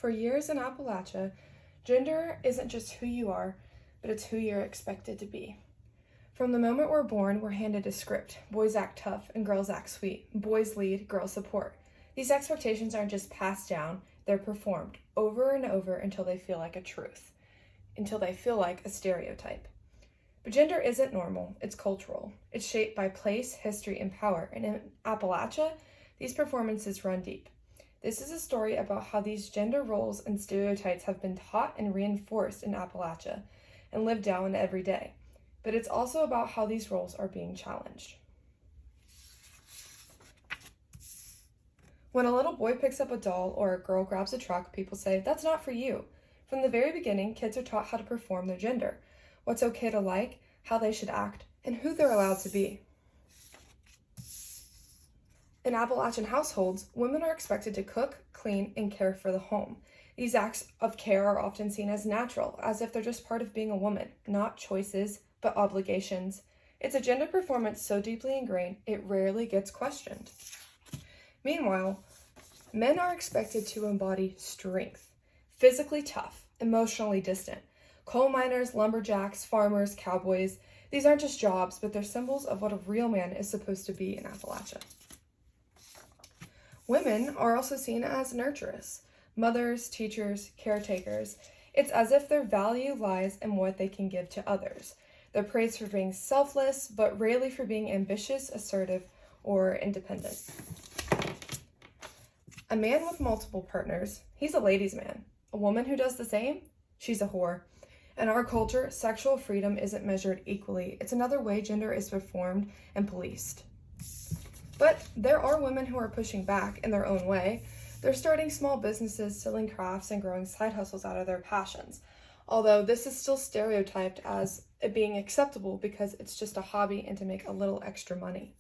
For years in Appalachia, gender isn't just who you are, but it's who you're expected to be. From the moment we're born, we're handed a script. Boys act tough and girls act sweet. Boys lead, girls support. These expectations aren't just passed down, they're performed over and over until they feel like a truth, until they feel like a stereotype. But gender isn't normal, it's cultural. It's shaped by place, history, and power. And in Appalachia, these performances run deep. This is a story about how these gender roles and stereotypes have been taught and reinforced in Appalachia and lived down every day. But it's also about how these roles are being challenged. When a little boy picks up a doll or a girl grabs a truck, people say, "That's not for you." From the very beginning, kids are taught how to perform their gender, what's okay to like, how they should act, and who they're allowed to be. In Appalachian households, women are expected to cook, clean, and care for the home. These acts of care are often seen as natural, as if they're just part of being a woman, not choices, but obligations. It's a gender performance so deeply ingrained, it rarely gets questioned. Meanwhile, men are expected to embody strength, physically tough, emotionally distant. Coal miners, lumberjacks, farmers, cowboys, these aren't just jobs, but they're symbols of what a real man is supposed to be in Appalachia. Women are also seen as nurturers, mothers, teachers, caretakers. It's as if their value lies in what they can give to others. They're praised for being selfless, but rarely for being ambitious, assertive, or independent. A man with multiple partners, he's a ladies' man. A woman who does the same, she's a whore. In our culture, sexual freedom isn't measured equally. It's another way gender is performed and policed. But there are women who are pushing back in their own way. They're starting small businesses, selling crafts, and growing side hustles out of their passions. Although this is still stereotyped as it being acceptable because it's just a hobby and to make a little extra money.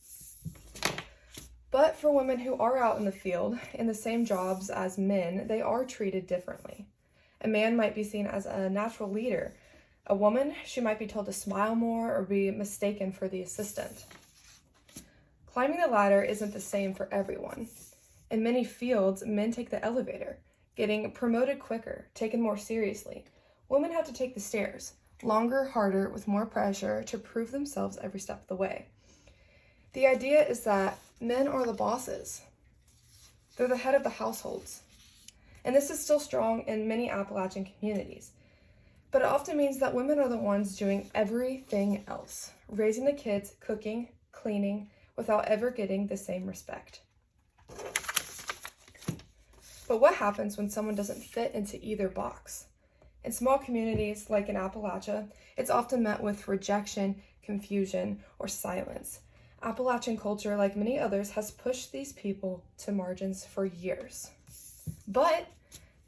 But for women who are out in the field, in the same jobs as men, they are treated differently. A man might be seen as a natural leader. A woman, she might be told to smile more or be mistaken for the assistant. Climbing the ladder isn't the same for everyone. In many fields, men take the elevator, getting promoted quicker, taken more seriously. Women have to take the stairs, longer, harder, with more pressure to prove themselves every step of the way. The idea is that men are the bosses. They're the head of the households. And this is still strong in many Appalachian communities. But it often means that women are the ones doing everything else, raising the kids, cooking, cleaning, without ever getting the same respect. But what happens when someone doesn't fit into either box? In small communities, like in Appalachia, it's often met with rejection, confusion, or silence. Appalachian culture, like many others, has pushed these people to margins for years. But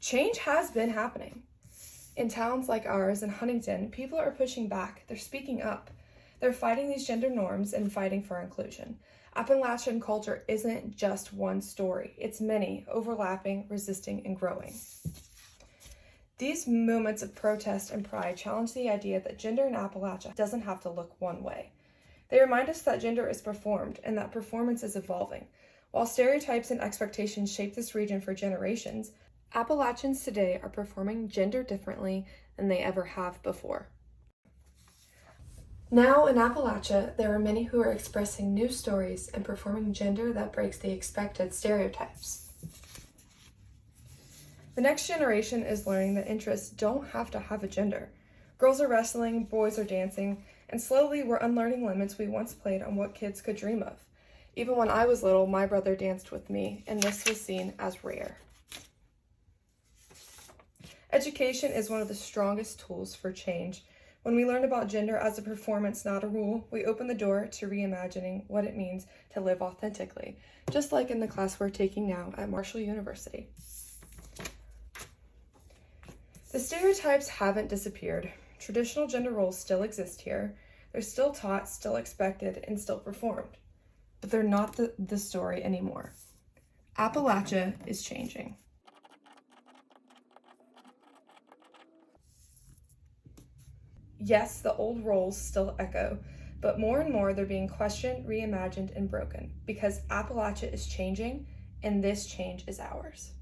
change has been happening. In towns like ours in Huntington, people are pushing back. They're speaking up. They're fighting these gender norms and fighting for inclusion. Appalachian culture isn't just one story. It's many, overlapping, resisting, and growing. These moments of protest and pride challenge the idea that gender in Appalachia doesn't have to look one way. They remind us that gender is performed and that performance is evolving. While stereotypes and expectations shape this region for generations, Appalachians today are performing gender differently than they ever have before. Now in Appalachia, there are many who are expressing new stories and performing gender that breaks the expected stereotypes. The next generation is learning that interests don't have to have a gender. Girls are wrestling, boys are dancing, and slowly we're unlearning limits we once played on what kids could dream of. Even when I was little, my brother danced with me, and this was seen as rare. Education is one of the strongest tools for change. When we learn about gender as a performance, not a rule, we open the door to reimagining what it means to live authentically, just like in the class we're taking now at Marshall University. The stereotypes haven't disappeared. Traditional gender roles still exist here. They're still taught, still expected, and still performed. But they're not the story anymore. Appalachia is changing. Yes, the old roles still echo, but more and more they're being questioned, reimagined, and broken because Appalachia is changing, and this change is ours.